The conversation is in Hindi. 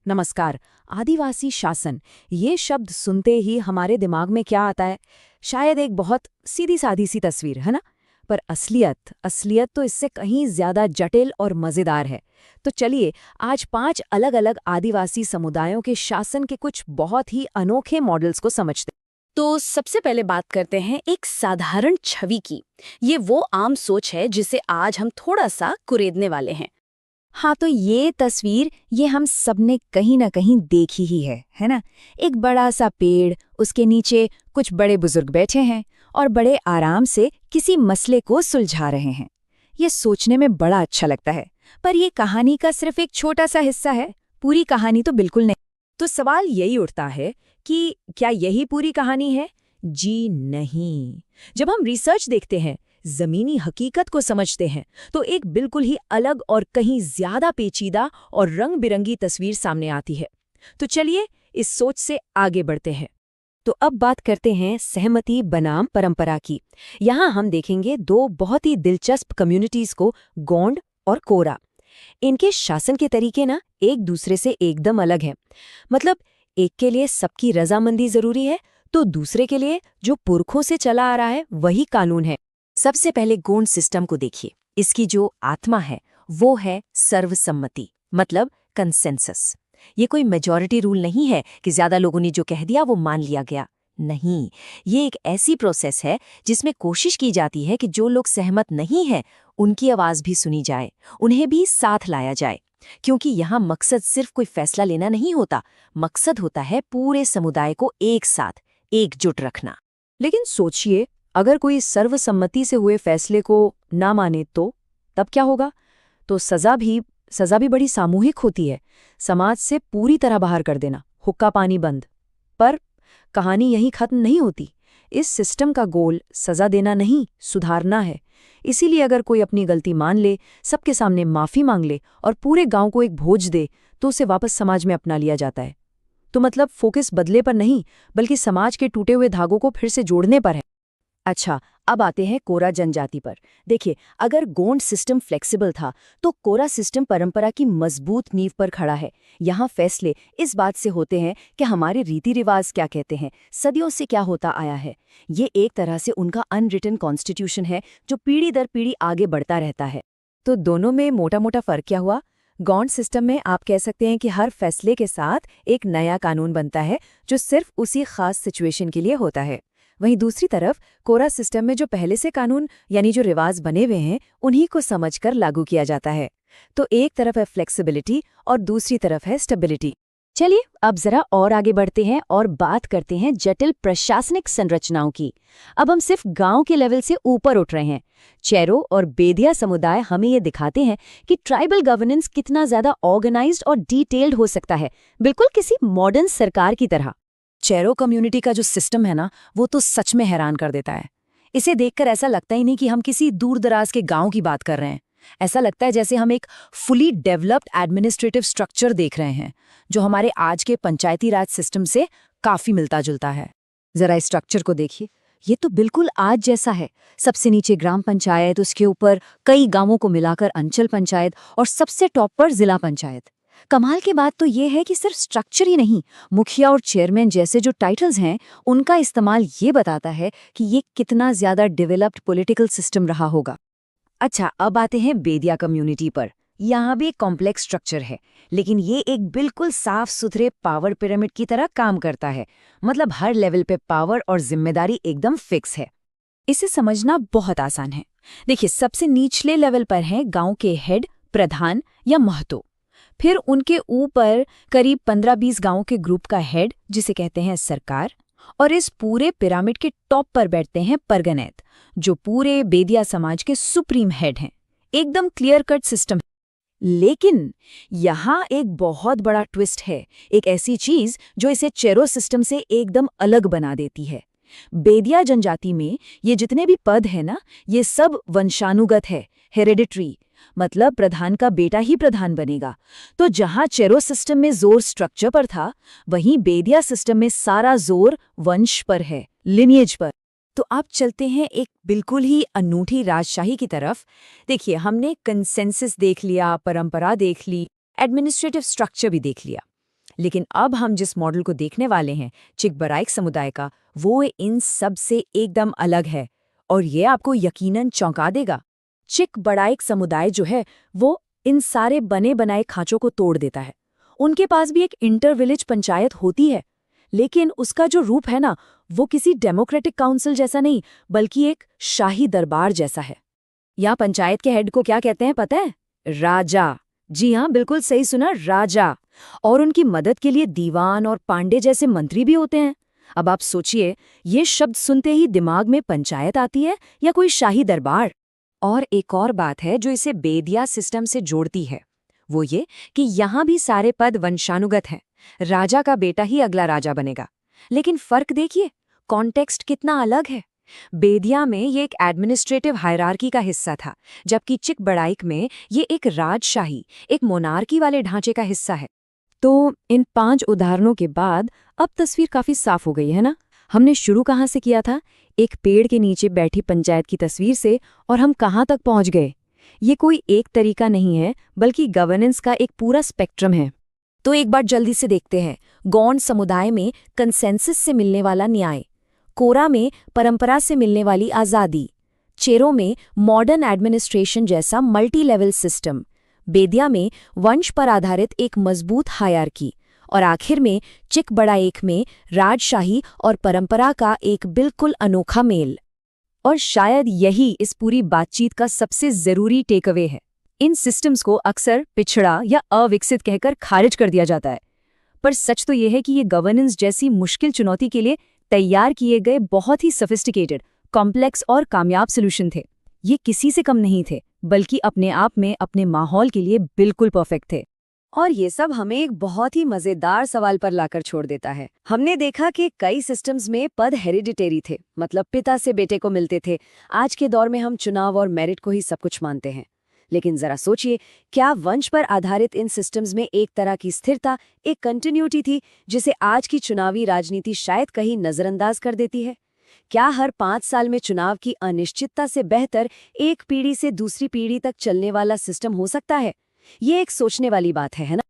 नमस्कार। आदिवासी शासन, ये शब्द सुनते ही हमारे दिमाग में क्या आता है? शायद एक बहुत सीधी सादी सी तस्वीर, है ना? पर असलियत तो इससे कहीं ज्यादा जटिल और मजेदार है। तो चलिए आज 5 अलग-अलग आदिवासी समुदायों के शासन के कुछ बहुत ही अनोखे मॉडल्स को समझते हैं। तो सबसे पहले बात करते हैं एक साधारण छवि की। ये वो आम सोच है जिसे आज हम थोड़ा सा कुरेदने वाले हैं। हाँ, तो ये तस्वीर ये हम सबने कहीं ना कहीं देखी ही है ना? एक बड़ा सा पेड़, उसके नीचे कुछ बड़े बुजुर्ग बैठे हैं और बड़े आराम से किसी मसले को सुलझा रहे हैं। ये सोचने में बड़ा अच्छा लगता है, पर ये कहानी का सिर्फ एक छोटा सा हिस्सा है। पूरी कहानी तो बिल्कुल नहीं। तो सवाल यही उठता है कि क्या यही पूरी कहानी है? जी नहीं। जब हम रिसर्च देखते हैं, जमीनी हकीकत को समझते हैं, तो एक बिल्कुल ही अलग और कहीं ज्यादा पेचीदा और रंग बिरंगी तस्वीर सामने आती है। तो चलिए इस सोच से आगे बढ़ते हैं। तो अब बात करते हैं सहमति बनाम परंपरा की। यहाँ हम देखेंगे दो बहुत ही दिलचस्प कम्युनिटीज को, गोंड और कोरा। इनके शासन के तरीके ना एक दूसरे से एकदम अलग हैं। मतलब एक के लिए सबकी रजामंदी जरूरी है, तो दूसरे के लिए जो पुरखों से चला आ रहा है वही कानून है। सबसे पहले गोंड सिस्टम को देखिए। इसकी जो आत्मा है वो है सर्वसम्मति, मतलब कंसेंसस। ये कोई मेजॉरिटी रूल नहीं है कि ज्यादा लोगों ने जो कह दिया वो मान लिया गया। नहीं, ये एक ऐसी प्रोसेस है जिसमें कोशिश की जाती है कि जो लोग सहमत नहीं हैं उनकी आवाज भी सुनी जाए, उन्हें भी साथ लाया जाए। क्योंकि यहाँ मकसद सिर्फ कोई फैसला लेना नहीं होता, मकसद होता है पूरे समुदाय को एक साथ एकजुट रखना। लेकिन सोचिए, अगर कोई सर्वसम्मति से हुए फैसले को ना माने तो तब क्या होगा? तो सजा भी बड़ी सामूहिक होती है। समाज से पूरी तरह बाहर कर देना, हुक्का पानी बंद। पर कहानी यहीं खत्म नहीं होती। इस सिस्टम का गोल सजा देना नहीं, सुधारना है। इसीलिए अगर कोई अपनी गलती मान ले, सबके सामने माफी मांग ले और पूरे गांव को एक भोज दे, तो उसे वापस समाज में अपना लिया जाता है। तो मतलब फोकस बदले पर नहीं, बल्कि समाज के टूटे हुए धागों को फिर से जोड़ने पर है। अच्छा, अब आते हैं कोरा जनजाति पर। देखिए, अगर गोंड सिस्टम फ्लेक्सिबल था, तो कोरा सिस्टम परंपरा की मजबूत नींव पर खड़ा है। यहाँ फैसले इस बात से होते हैं कि हमारे रीति रिवाज क्या कहते हैं, सदियों से क्या होता आया है। ये एक तरह से उनका अनरिटन कॉन्स्टिट्यूशन है जो पीढ़ी दर पीढ़ी आगे बढ़ता रहता है। तो दोनों में मोटा मोटा फर्क क्या हुआ? गॉन्ड सिस्टम में आप कह सकते हैं कि हर फैसले के साथ एक नया कानून बनता है जो सिर्फ उसी खास सिचुएशन के लिए होता है। वहीं दूसरी तरफ कोरा सिस्टम में जो पहले से कानून यानी जो रिवाज बने हुए हैं उन्हीं को समझकर लागू किया जाता है। तो एक तरफ है फ्लेक्सिबिलिटी और दूसरी तरफ है स्टेबिलिटी। चलिए अब जरा और आगे बढ़ते हैं और बात करते हैं जटिल प्रशासनिक संरचनाओं की। अब हम सिर्फ गांव के लेवल से ऊपर उठ रहे हैं। चेरो और बेदिया समुदाय हमें ये दिखाते हैं कि ट्राइबल गवर्नेंस कितना ज्यादा ऑर्गेनाइज्ड और डिटेल्ड हो सकता है, बिल्कुल किसी मॉडर्न सरकार की तरह। चेरो कम्युनिटी का जो सिस्टम है ना, वो तो सच में हैरान कर देता है। इसे देखकर ऐसा लगता ही नहीं कि हम किसी दूर दराज के गांव की बात कर रहे हैं। ऐसा लगता है जैसे हम एक फुली डेवलप्ड एडमिनिस्ट्रेटिव स्ट्रक्चर देख रहे हैं, जो हमारे आज के पंचायती राज सिस्टम से काफी मिलता जुलता है। जरा इस स्ट्रक्चर को देखिए, ये तो बिल्कुल आज जैसा है। सबसे नीचे ग्राम पंचायत, उसके ऊपर कई गांवों को मिलाकर अंचल पंचायत और सबसे टॉप पर जिला पंचायत। कमाल की बात तो ये है कि सिर्फ स्ट्रक्चर ही नहीं, मुखिया और चेयरमैन जैसे जो टाइटल्स हैं उनका इस्तेमाल ये बताता है कि ये कितना ज्यादा डेवलप्ड पॉलिटिकल सिस्टम रहा होगा। अच्छा, अब आते हैं बेदिया कम्युनिटी पर। यहाँ भी एक कॉम्प्लेक्स स्ट्रक्चर है, लेकिन ये एक बिल्कुल साफ सुथरे पावर पिरामिड की तरह काम करता है। मतलब हर लेवल पे पावर और जिम्मेदारी एकदम फिक्स है। इसे समझना बहुत आसान है। देखिए, सबसे निचले लेवल पर हैं गांव के हेड, प्रधान या महतो। फिर उनके ऊपर करीब 15-20 गांवों के ग्रुप का हेड, जिसे कहते हैं सरकार। और इस पूरे पिरामिड के टॉप पर बैठते हैं परगनैत, जो पूरे बेदिया समाज के सुप्रीम हेड हैं। एकदम क्लियर कट सिस्टम। लेकिन यहाँ एक बहुत बड़ा ट्विस्ट है, एक ऐसी चीज जो इसे चेरो सिस्टम से एकदम अलग बना देती है। बेदिया जनजाति में ये जितने भी पद है ना, ये सब वंशानुगत है, हेरेडिटरी। मतलब प्रधान का बेटा ही प्रधान बनेगा। तो जहां चेरो सिस्टम में जोर स्ट्रक्चर पर था, वहीं बेदिया सिस्टम में सारा जोर वंश पर है, लिनिएज पर। तो आप चलते हैं एक बिल्कुल ही अनूठी राजशाही की तरफ। देखिए, हमने कंसेंसस देख लिया, परंपरा देख ली, एडमिनिस्ट्रेटिव स्ट्रक्चर भी देख लिया। लेकिन अब हम जिस मॉडल को देखने वाले हैं चिकबराइक समुदाय का, वो इन सब से एकदम अलग है और ये आपको यकीनन चौंका देगा। चिकबराइक समुदाय जो है वो इन सारे बने बनाए खांचों को तोड़ देता है। उनके पास भी एक इंटर विलेज पंचायत होती है, लेकिन उसका जो रूप है ना, वो किसी डेमोक्रेटिक काउंसिल जैसा नहीं बल्कि एक शाही दरबार जैसा है। यहाँ पंचायत के हेड को क्या कहते हैं पता है? राजा। जी हाँ, बिल्कुल सही सुना, राजा। और उनकी मदद के लिए दीवान और पांडे जैसे मंत्री भी होते हैं। अब आप सोचिए, ये शब्द सुनते ही दिमाग में पंचायत आती है या कोई शाही दरबार? और एक और बात है जो इसे बेदिया सिस्टम से जोड़ती है, वो ये कि यहाँ भी सारे पद वंशानुगत हैं। राजा का बेटा ही अगला राजा बनेगा। लेकिन फर्क देखिए, कॉन्टेक्स्ट कितना अलग है। बेदिया में ये एक एडमिनिस्ट्रेटिव हायरार्की का हिस्सा था, जबकि चिकबराइक में ये एक राजशाही, एक मोनार्की वाले ढांचे का हिस्सा है। तो इन 5 उदाहरणों के बाद अब तस्वीर काफी साफ हो गई है ना? हमने शुरू कहाँ से किया था? एक पेड़ के नीचे बैठी पंचायत की तस्वीर से, और हम कहाँ तक पहुंच गए? ये कोई एक तरीका नहीं है, बल्कि गवर्नेंस का एक पूरा स्पेक्ट्रम है। तो एक बार जल्दी से देखते हैं। गौंड समुदाय में कंसेंसस से मिलने वाला न्याय, कोरा में परंपरा से मिलने वाली आज़ादी, चेरो में मॉडर्न एडमिनिस्ट्रेशन जैसा मल्टी लेवल सिस्टम, बेदिया में वंश पर आधारित एक मजबूत हायरार्की, और आखिर में चिकबराइक में राजशाही और परंपरा का एक बिल्कुल अनोखा मेल। और शायद यही इस पूरी बातचीत का सबसे जरूरी टेकअवे है। इन सिस्टम्स को अक्सर पिछड़ा या अविकसित कहकर खारिज कर दिया जाता है, पर सच तो यह है कि ये गवर्नेंस जैसी मुश्किल चुनौती के लिए तैयार किए गए बहुत ही सोफिस्टिकेटेड, कॉम्प्लेक्स और कामयाब सॉल्यूशन थे। ये किसी से कम नहीं थे, बल्कि अपने आप में अपने माहौल के लिए बिल्कुल परफेक्ट थे। और ये सब हमें एक बहुत ही मजेदार सवाल पर लाकर छोड़ देता है। हमने देखा कि कई सिस्टम्स में पद हेरिडिटेरी थे, मतलब पिता से बेटे को मिलते थे। आज के दौर में हम चुनाव और मेरिट को ही सब कुछ मानते हैं। लेकिन जरा सोचिए, क्या वंश पर आधारित इन सिस्टम्स में एक तरह की स्थिरता, एक कंटिन्यूटी थी जिसे आज की चुनावी राजनीति शायद कहीं नजरअंदाज कर देती है? क्या हर 5 साल में चुनाव की अनिश्चितता से बेहतर एक पीढ़ी से दूसरी पीढ़ी तक चलने वाला सिस्टम हो सकता है? ये एक सोचने वाली बात है ना?